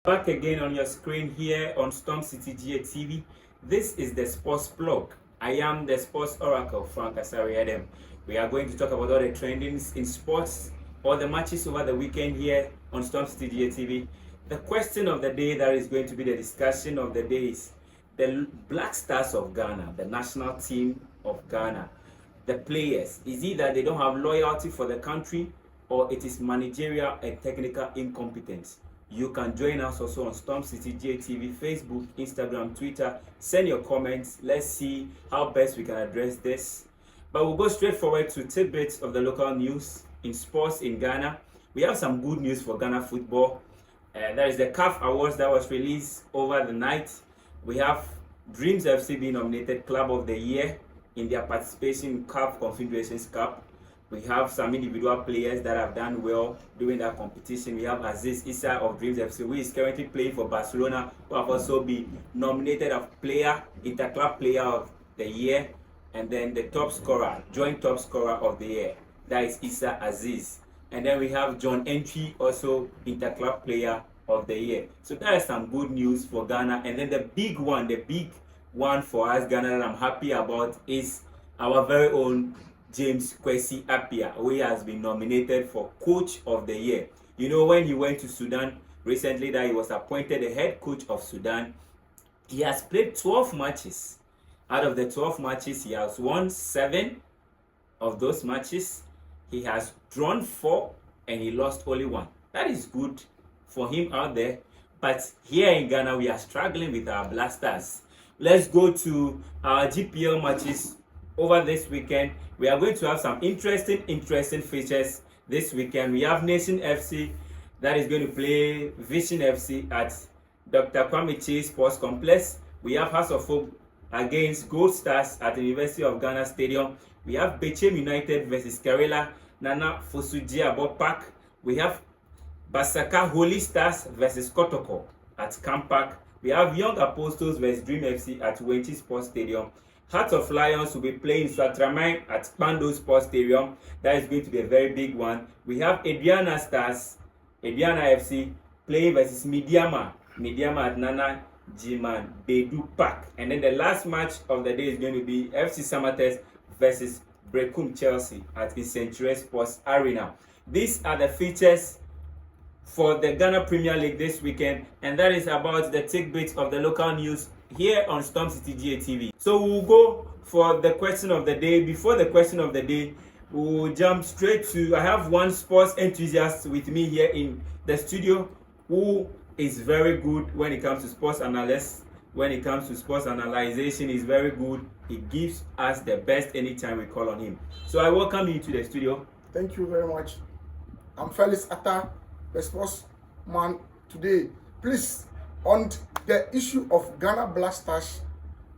Back again on your screen here on Stormcitygh TV. This is the sports blog. I am the sports oracle, Frank Asari. We are going to talk about all the trendings in sports, all the matches over the weekend here on Stormcitygh TV. The question of the day that is going to be the discussion of the day is the Black Stars of Ghana, the national team of Ghana. The players, is it that they don't have loyalty for the country, or it is managerial and technical incompetence? You can join us also on Stormcitygh TV, Facebook, Instagram, Twitter. Send your comments. Let's see how best we can address this. But we'll go straight forward to tidbits of the local news in sports in Ghana. We have some good news for Ghana football. There is the CAF Awards that was released over the night. We have Dreams FC being nominated Club of the Year in their participation in CAF Confederations Cup. We have some individual players that have done well during that competition. We have Aziz Issa of Dreams FC, who is currently playing for Barcelona, who have also been nominated as Interclub Player of the Year, and then the top scorer, joint top scorer of the year, that is Issa Aziz. And then we have John Entry, also Interclub Player of the Year. So that is some good news for Ghana. And then the big one for us, Ghana, that I'm happy about is our very own James Kwesi Appiah, who has been nominated for Coach of the Year. You know, when he went to Sudan recently, that he was appointed the head coach of Sudan, he has played 12 matches. Out of the 12 matches, he has won 7 of those matches. He has drawn 4 and he lost only 1. That is good for him out there. But here in Ghana, we are struggling with our blasters. Let's go to our GPL matches over this weekend. We are going to have some interesting features this weekend. We have Nation FC that is going to play Vision FC at Dr. Kwame Chase Sports Complex. We have House of Hope against Gold Stars at the University of Ghana Stadium. We have Bechem United versus Kerala Nana Fosuji Park. We have Basaka Holy Stars versus Kotoko at Camp Park. We have Young Apostles versus Dream FC at Wenchi Sports Stadium. Heart of Lions will be playing Swatraman at Pando Sports Stadium. That is going to be a very big one. We have Ediana Stars, Ediana FC playing versus Midiama at Nana Jiman Bedu Park. And then the last match of the day is going to be FC Samates versus Brekum Chelsea at the Century Sports Arena. These are the features for the Ghana Premier League this weekend, and that is about the tidbits of the local news here on Stormcitygh TV. So we'll go for the question of the day. Before the question of the day, we'll jump straight to, I have one sports enthusiast with me here in the studio who is very good when it comes to sports analysis. When it comes to sports analyzation, he's very good. He gives us the best anytime we call on him. So I welcome you to the studio. Thank you very much. I'm Felix Atta, the sportsman today. Please, on the issue of Ghana Blasters,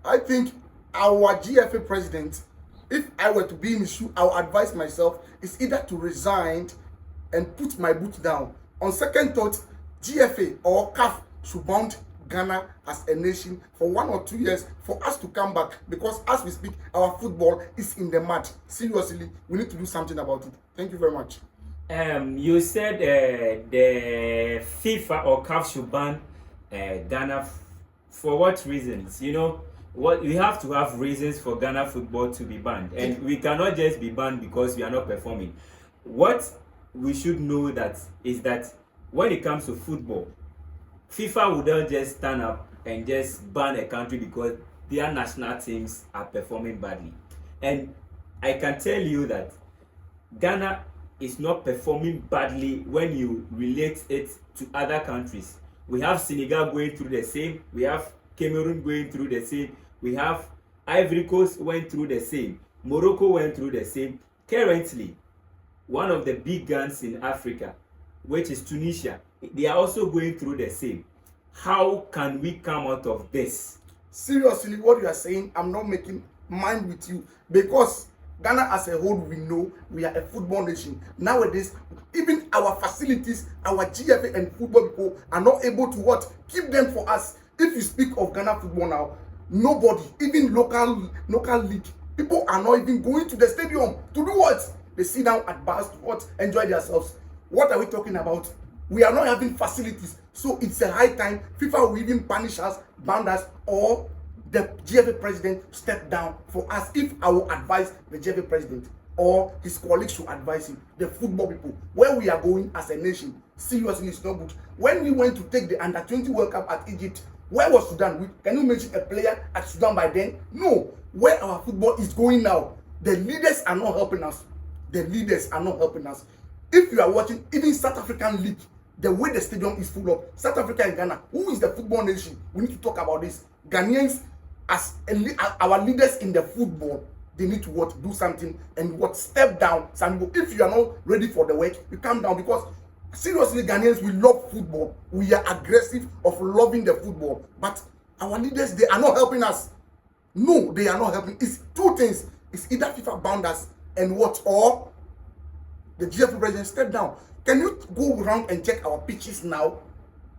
I think our GFA president, if I were to be in his shoe, I would advise myself is either to resign and put my boot down. On second thought, GFA or CAF should bound Ghana as a nation for 1 or 2 years for us to come back, because as we speak, our football is in the mud. Seriously, we need to do something about it. Thank you very much. You said the FIFA or CAF should ban Ghana. For what reasons? You know, what we have to have reasons for Ghana football to be banned, and we cannot just be banned because we are not performing. What we should know that is that when it comes to football, FIFA would not just stand up and just ban a country because their national teams are performing badly. And I can tell you that Ghana is not performing badly when you relate it to other countries. We have Senegal going through the same. We have Cameroon going through the same. We have Ivory Coast went through the same. Morocco went through the same. Currently, one of the big guns in Africa, which is Tunisia, they are also going through the same. How can we come out of this? Seriously, what you are saying, I'm not making mind with you, because Ghana as a whole, we know we are a football nation. Nowadays, even our facilities, our GFA and football people are not able to keep them for us. If you speak of Ghana football now, nobody, even local league, people are not even going to the stadium to do what? They sit down at bars to enjoy themselves. What are we talking about? We are not having facilities. So it's a high time FIFA will even punish us, ban us, or the GFA president step down for us. If I will advise the GFA president or his colleagues should advise him, the football people, where we are going as a nation, seriously, it's not good. When we went to take the under-20 World Cup at Egypt, where was Sudan? Can you mention a player at Sudan by then? No. Where our football is going now, the leaders are not helping us. The leaders are not helping us. If you are watching, even South African League, the way the stadium is full of, South Africa and Ghana, who is the football nation? We need to talk about this. Ghanaians, as our leaders in the football, they need to what, do something and what, step down. Some people, if you are not ready for the work, you come down, because seriously, Ghanaians, we love football. We are aggressive of loving the football. But our leaders, they are not helping us. No, they are not helping. It's two things. It's either FIFA bound us and what, or the GFA president step down. Can you go around and check our pitches now?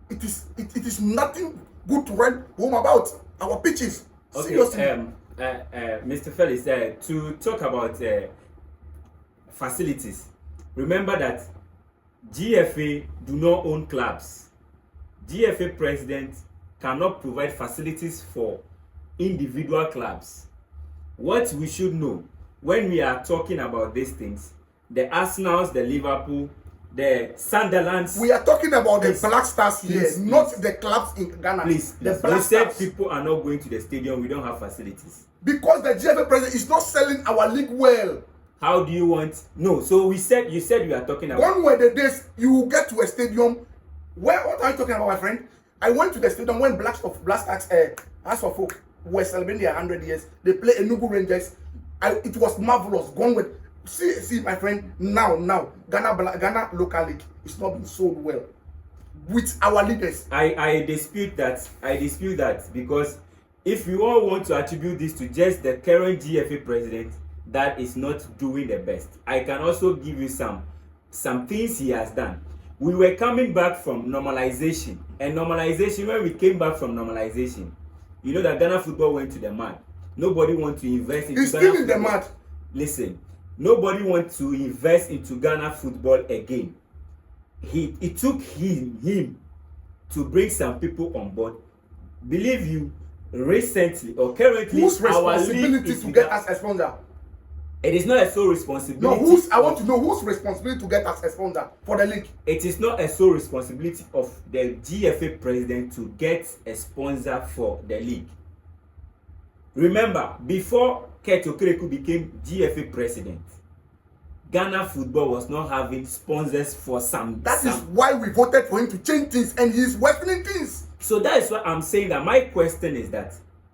It is nothing good to write home about our pitches. Okay, seriously. Mr. Felix, to talk about facilities, remember that GFA do not own clubs. GFA president cannot provide facilities for individual clubs. What we should know when we are talking about these things, the Arsenals, the Liverpool, the Sunderlands. We are talking about the Black Stars here, please, not the clubs in Ghana. Please, the you Black said Stars. people are not going to the stadium. We don't have facilities. Because the GFA president is not selling our league well. How do you want? No, so you said you are talking about. One way the days you will get to a stadium. What are you talking about, my friend? I went to the stadium when Black Stars, House of Folk were celebrating their 100 years. They play Enugu Rangers. It was marvelous. Gone with. See, my friend. Now, Ghana local league is not being sold well with our leaders. I dispute that. I dispute that, because if you all want to attribute this to just the current GFA president, that is not doing the best. I can also give you some things he has done. We were coming back from normalization, and normalization, when we came back from normalization, you know that Ghana football went to the mud. Nobody wants to invest into It's Ghana still in the football. mud. Listen, nobody wants to invest into Ghana football again. It took him to bring some people on board. Believe you, recently or currently, Whose our league responsibility is to get us a sponsor? It is not a sole responsibility. No, I want to know whose responsibility to get us a sponsor for the league. It is not a sole responsibility of the GFA president to get a sponsor for the league. Remember, before Kwesi Appiah became GFA president, Ghana football was not having sponsors for some. That is why we voted for him to change things, and he is working things. So that is why I'm saying that my question is that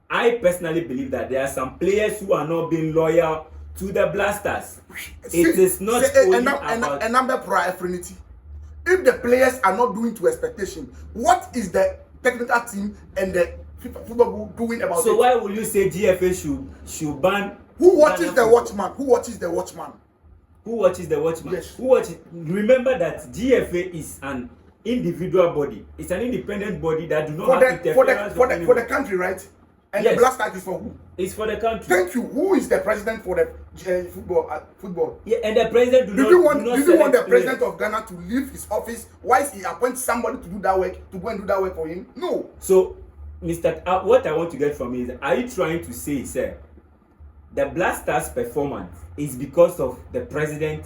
I personally believe that there are some players who are not being loyal to the Blasters. It is not only about... And I'm the pro-affinity. If the players are not doing to expectation, what is the technical team and the football doing about it? So why will you say GFA should ban... Who watches the watchman? Who watches the watchman? Who watches the watchman? Yes. Who watches? Remember that GFA is an individual body. It's an independent body that do not have interference for the country, right? And yes. The Black Stars is for who? It's for the country. Thank you. Who is the president for the football? Yeah, and the president Did you want the president of Ghana to leave his office? Why is he appoint somebody to do that work, to go and do that work for him? No. So, Mr. What I want to get from you is, are you trying to say, sir, the Black Stars' performance is because of the president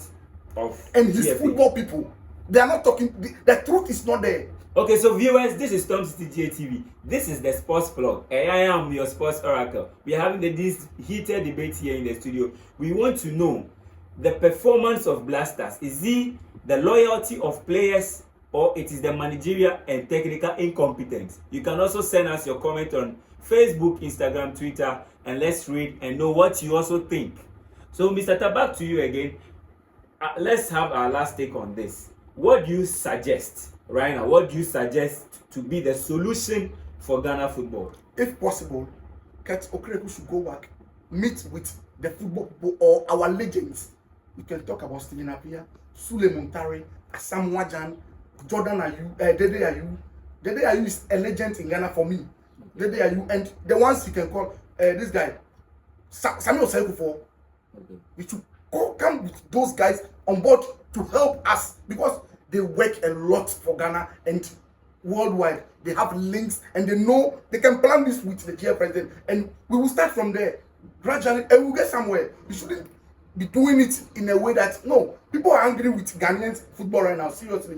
of and his GFA? Football people? They are not talking. The truth is not there. Okay, so viewers, this is Stormcitygh TV. This is the sports blog. I am your sports oracle. We are having this heated debate here in the studio. We want to know the performance of Blasters. Is it the loyalty of players, or it is the managerial and technical incompetence? You can also send us your comment on Facebook, Instagram, Twitter, and let's read and know what you also think. So, Mr. Tabak, to you again. Let's have our last take on this. What do you suggest? Right now, what do you suggest to be the solution for Ghana football? If possible, Kwesi Appiah should go back, meet with the football people or our legends. We can talk about Stephen Appiah, Sule Muntari, Asam Wajan, Jordan Ayew, Dede Ayew. Dede Ayew is a legend in Ghana for me. Dede Ayew, and the ones you can call this guy, Samuel Sekufo. We should come with those guys on board to help us, because they work a lot for Ghana and worldwide. They have links and they know they can plan this with the GF president, and we will start from there gradually and we'll get somewhere. We shouldn't be doing it in a way that no, people are angry with Ghanaian football right now, seriously.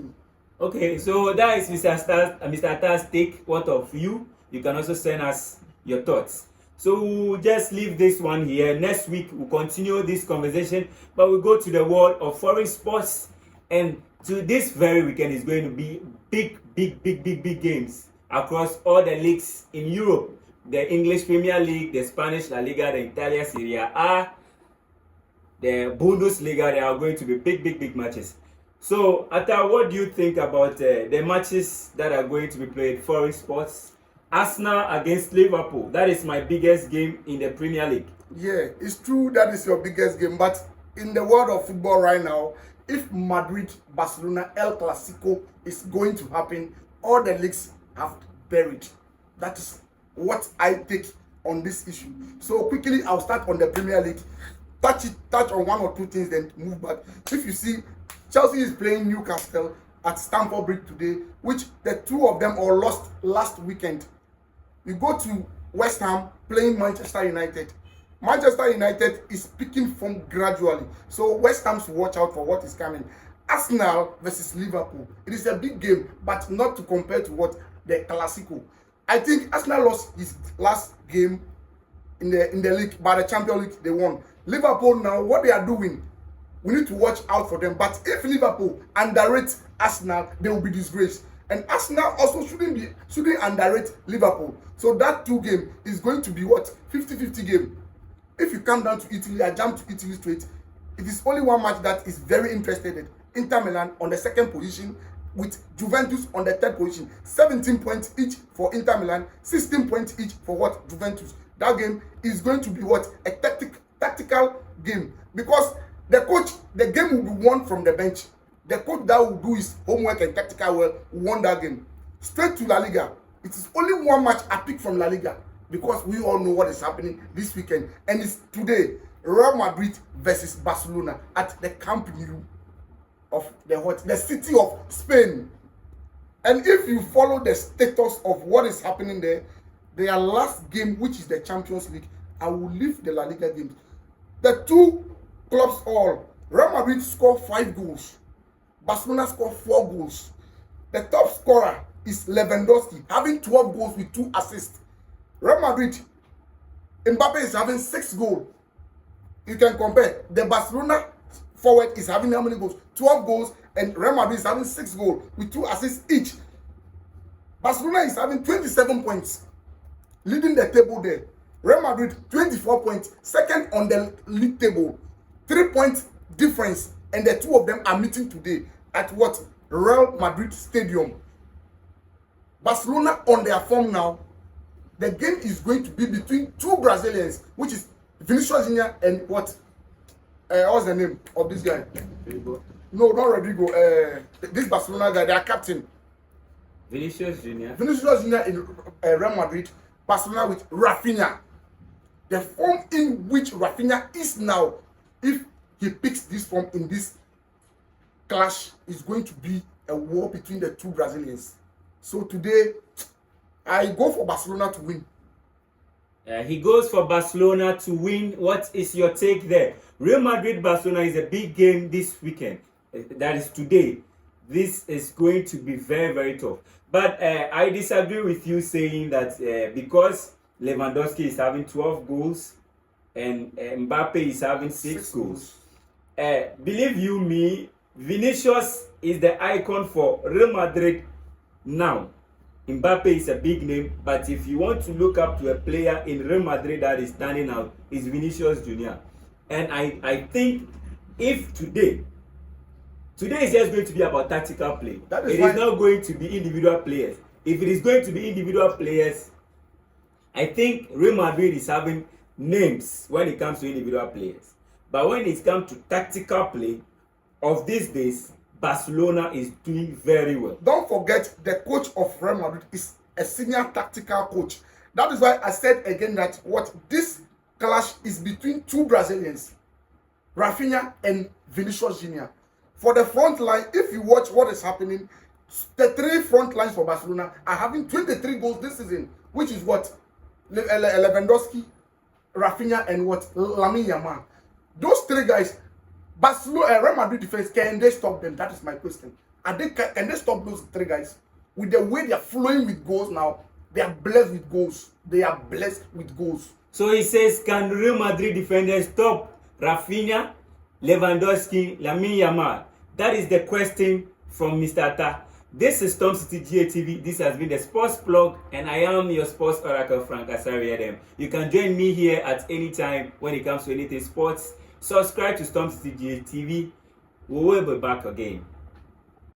Okay, so that is Mr. Attar's take. What of you? You can also send us your thoughts. So we'll just leave this one here. Next week we'll continue this conversation, but we'll go to the world of foreign sports, and to this very weekend is going to be big games across all the leagues in Europe. The English Premier League, the Spanish La Liga, the Italian Serie A, the Bundesliga. There are going to be big matches. So, Atta, what do you think about the matches that are going to be played, foreign sports? Arsenal against Liverpool. That is my biggest game in the Premier League. Yeah, it's true that is your biggest game, but in the world of football right now, if Madrid, Barcelona, El Clasico is going to happen, all the leagues have buried. That is what I take on this issue. So quickly, I'll start on the Premier League. Touch on one or two things, then move back. If you see, Chelsea is playing Newcastle at Stamford Bridge today, which the two of them all lost last weekend. You go to West Ham playing Manchester United. Manchester United is picking form gradually. So West Ham should watch out for what is coming. Arsenal versus Liverpool. It is a big game, but not to compare to what the Clasico. I think Arsenal lost his last game in the league, but the Champions League they won. Liverpool now, what they are doing, we need to watch out for them. But if Liverpool underrate Arsenal, they will be disgraced. And Arsenal also shouldn't underrate Liverpool. So that two game is going to be what? 50-50 game. If you come down to Italy, I jump to Italy straight. It is only one match that is very interested in. Inter Milan on the second position with Juventus on the third position. 17 points each for Inter Milan, 16 points each for what? Juventus. That game is going to be what? A tactical game. Because the game will be won from the bench. The coach that will do his homework and tactical well won that game. Straight to La Liga. It is only one match I pick from La Liga because we all know what is happening this weekend. And it's today, Real Madrid versus Barcelona at the Camp Nou of the city of Spain. And if you follow the status of what is happening there, their last game, which is the Champions League, I will leave the La Liga games. The two clubs all, Real Madrid scored 5 goals. Barcelona scored 4 goals. The top scorer is Lewandowski, having 12 goals with 2 assists. Real Madrid, Mbappe is having 6 goals. You can compare. The Barcelona forward is having how many goals? 12 goals, and Real Madrid is having 6 goals with 2 assists each. Barcelona is having 27 points, leading the table there. Real Madrid, 24 points, second on the league table. 3 points difference, and the two of them are meeting today at what? Real Madrid Stadium. Barcelona on their form now. The game is going to be between 2 Brazilians, which is Vinicius Junior and what? What's the name of this guy? Rodrigo. No, not Rodrigo. This Barcelona guy, their captain. Vinicius Junior. Vinicius Junior in Real Madrid. Barcelona with Rafinha. The form in which Rafinha is now, if he picks this form in this clash, is going to be a war between the 2 Brazilians. So today, I go for Barcelona to win. He goes for Barcelona to win. What is your take there? Real Madrid-Barcelona is a big game this weekend. That is today. This is going to be very tough. But I disagree with you saying that because Lewandowski is having 12 goals and Mbappe is having 6 goals. Believe you me, Vinicius is the icon for Real Madrid now. Mbappe is a big name, but if you want to look up to a player in Real Madrid that is standing out, is Vinicius Junior. And I think if today is just going to be about tactical play. It is not going to be individual players. If it is going to be individual players, I think Real Madrid is having names when it comes to individual players. But when it comes to tactical play of these days, Barcelona is doing very well. Don't forget, the coach of Real Madrid is a senior tactical coach. That is why I said again that what this clash is between 2 Brazilians, Rafinha and Vinicius Junior. For the front line, if you watch what is happening, the 3 front lines for Barcelona are having 23 goals this season, which is what? Lewandowski, Rafinha, and what? Lamine Yamal. Those 3 guys, Barcelona, Real Madrid defense, can they stop them? That is my question. Can they stop those 3 guys? With the way they are flowing with goals now, they are blessed with goals. They are blessed with goals. So he says, can Real Madrid defenders stop Rafinha, Lewandowski, Lamine Yamal? That is the question from Mr. Atta. This is Stormcitygh TV. This has been the Sports Blog, and I am your Sports Oracle, Frank Asari. You can join me here at any time when it comes to anything sports. Subscribe to Stormcitygh TV. We will be back again.